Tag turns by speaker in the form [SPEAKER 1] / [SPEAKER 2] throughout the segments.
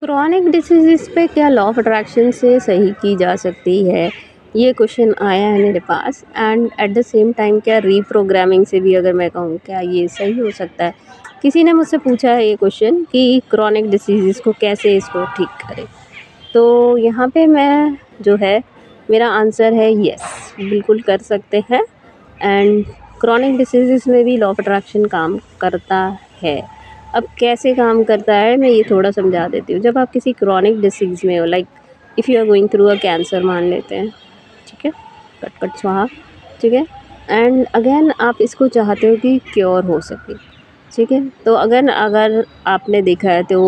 [SPEAKER 1] Chronic disease पे क्या law of attraction से सही की जा सकती है? ये क्वेश्चन आया है मेरे पास and at the same time क्या रीप्रोग्रामिंग से भी अगर मैं कहूँ क्या ये सही हो सकता है? किसी ने मुझसे पूछा है ये क्वेश्चन कि क्रॉनिक डिसीज़ को कैसे इसको ठीक करें? तो यहाँ पे मैं जो है मेरा आंसर है येस, बिल्कुल कर सकते हैं एंड क्रॉनिक डिसीज़ में भी लॉ ऑफ अट्रैक्शन काम करता है। अब कैसे काम करता है मैं ये थोड़ा समझा देती हूँ। जब आप किसी क्रॉनिक डिसीज़ में हो like if you are going through a cancer मान लेते हैं, ठीक है? कट कट स्वाहा, ठीक है? एंड अगेन आप इसको चाहते हो कि क्योर हो सके, ठीक है? तो अगर अगर आपने देखा है तो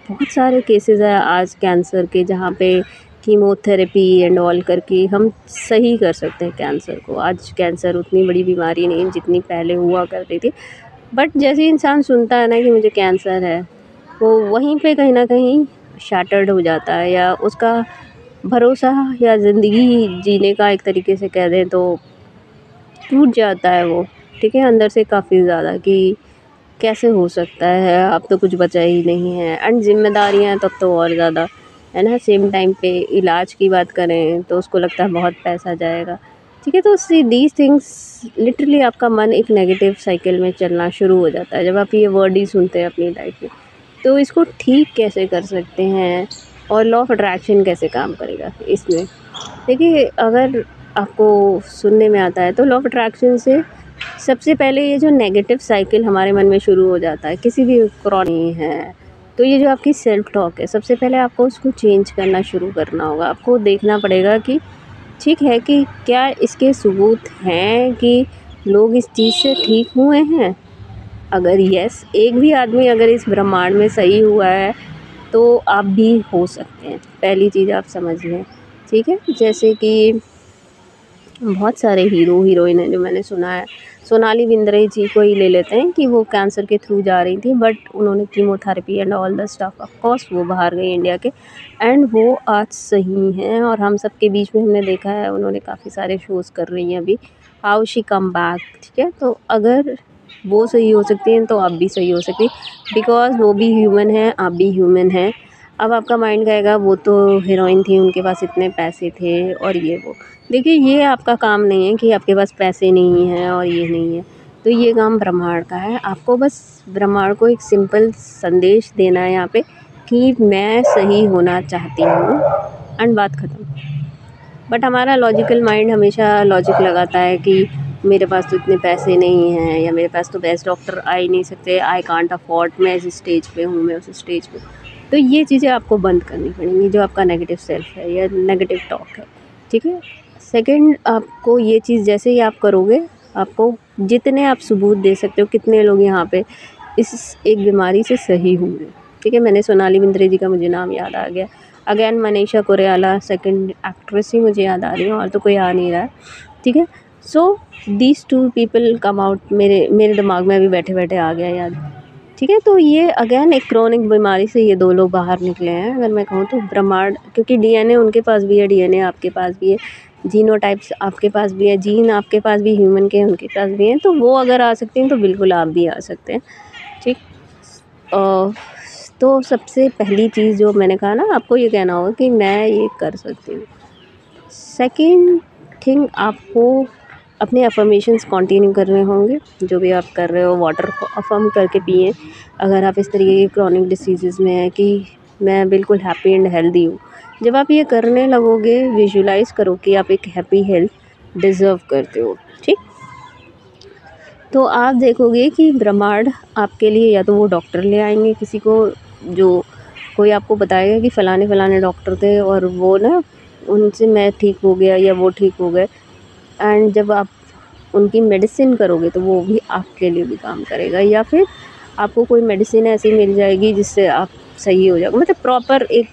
[SPEAKER 1] बहुत सारे केसेस है आज कैंसर के जहाँ पे कीमोथेरेपी एंड ऑल करके हम सही कर सकते हैं कैंसर को। आज कैंसर उतनी बड़ी बीमारी नहीं है जितनी पहले हुआ करती थी। बट जैसे ही इंसान सुनता है ना कि मुझे कैंसर है, वो वहीं पे कहीं न कहीं शैटर्ड हो जाता है या उसका भरोसा या ज़िंदगी जीने का एक तरीके से कह दें तो टूट जाता है वो, ठीक है? अंदर से काफ़ी ज़्यादा कि कैसे हो सकता है, अब तो कुछ बचा ही नहीं है एंड ज़िम्मेदारियाँ तब तो और ज़्यादा, है ना? सेम टाइम पे इलाज की बात करें तो उसको लगता है बहुत पैसा जाएगा, ठीक है? तो सी दीज़ थिंग्स लिटरली आपका मन एक नेगेटिव साइकिल में चलना शुरू हो जाता है जब आप ये वर्ड ही सुनते हैं अपनी लाइफ में। तो इसको ठीक कैसे कर सकते हैं और लॉ ऑफ अट्रैक्शन कैसे काम करेगा इसमें? देखिए, अगर आपको सुनने में आता है तो लॉ ऑफ अट्रैक्शन से सबसे पहले ये जो नेगेटिव साइकिल हमारे मन में शुरू हो जाता है किसी भी क्रॉनिक है, तो ये जो आपकी सेल्फ टॉक है सबसे पहले आपको उसको चेंज करना शुरू करना होगा। आपको देखना पड़ेगा कि ठीक है कि क्या इसके सबूत हैं कि लोग इस चीज़ से ठीक हुए हैं? अगर येस, एक भी आदमी अगर इस ब्रह्मांड में सही हुआ है तो आप भी हो सकते हैं। पहली चीज़ आप समझ लें, ठीक है? जैसे कि बहुत सारे हीरो हीरोइन हैं जो मैंने सुना है। सोनाली बिंद्रे जी को ही ले लेते हैं कि वो कैंसर के थ्रू जा रही थी बट उन्होंने chemotherapy and all the stuff of course वो बाहर गई इंडिया के एंड वो आज सही हैं और हम सब के बीच में हमने देखा है उन्होंने काफ़ी सारे शोज़ कर रही हैं अभी, हाउ शी कम बैक, ठीक है? तो अगर वो सही हो सकती हैं तो आप भी सही हो सकती बिकॉज़ वो भी ह्यूमन हैं, आप भी ह्यूमन हैं। अब आपका माइंड कहेगा वो तो हीरोइन थी, उनके पास इतने पैसे थे और ये वो। देखिए, ये आपका काम नहीं है कि आपके पास पैसे नहीं हैं और ये नहीं है, तो ये काम ब्रह्मांड का है। आपको बस ब्रह्मांड को एक सिंपल संदेश देना है यहाँ पे कि मैं सही होना चाहती हूँ एंड बात ख़त्म। बट हमारा लॉजिकल माइंड हमेशा लॉजिक लगाता है कि मेरे पास तो इतने पैसे नहीं हैं या मेरे पास तो बेस्ट डॉक्टर आ ही नहीं सकते, आई कांट अफोर्ड, मैं इस स्टेज पे हूँ, मैं उस स्टेज पे हूँ। तो ये चीज़ें आपको बंद करनी पड़ेंगी जो आपका नेगेटिव सेल्फ है या नेगेटिव टॉक है, ठीक है? सेकंड, आपको ये चीज़ जैसे ही आप करोगे, आपको जितने आप सबूत दे सकते हो कितने लोग यहाँ पे इस एक बीमारी से सही हुए, ठीक है? मैंने सोनाली बिंद्रे जी का मुझे नाम याद आ गया, again Manisha Koirala second actress ही मुझे याद आ रही है और तो कोई आ नहीं रहा है, ठीक है? So these two people come out, मेरे मेरे दिमाग में अभी बैठे-बैठे आ गया याद, ठीक है? तो ये अगेन एक क्रोनिक बीमारी से ये 2 लोग बाहर निकले हैं अगर मैं कहूँ तो ब्रह्मांड, क्योंकि डीएनए उनके पास भी है, डीएनए आपके पास भी है, जीनोटाइप्स आपके पास भी है, जीन आपके पास भी ह्यूमन के उनके पास भी हैं, तो वो अगर आ सकते हैं तो बिल्कुल आप भी आ सकते हैं, ठीक? अ, तो सबसे पहली चीज़ जो मैंने कहा ना, आपको ये कहना होगा कि मैं ये कर सकती हूँ। सेकंड थिंग, आपको अपने अफ़र्मेशंस कंटिन्यू करने होंगे, जो भी आप कर रहे हो वाटर को अफ़र्म करके पिएँ। अगर आप इस तरीके के क्रॉनिक डिसीज़ेज़ में हैं कि मैं बिल्कुल हैप्पी एंड हेल्दी हूँ, जब आप ये करने लगोगे विजुअलाइज़ करो कि आप एक हैप्पी हेल्थ डिज़र्व करते हो, ठीक? तो आप देखोगे कि ब्रह्मांड आपके लिए या तो वो डॉक्टर ले आएँगे किसी को, जो कोई आपको बताएगा कि फ़लाने-फ़लाने डॉक्टर थे और वो ना उनसे मैं ठीक हो गया या वो ठीक हो गए एंड जब आप उनकी मेडिसिन करोगे तो वो भी आपके लिए भी काम करेगा या फिर आपको कोई मेडिसिन ऐसी मिल जाएगी जिससे आप सही हो जाओगे, मतलब प्रॉपर एक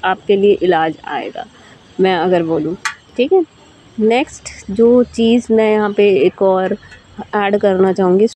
[SPEAKER 1] आपके लिए इलाज आएगा, मैं अगर बोलूँ, ठीक है? नेक्स्ट जो चीज़ मैं यहाँ पे एक और ऐड करना चाहूँगी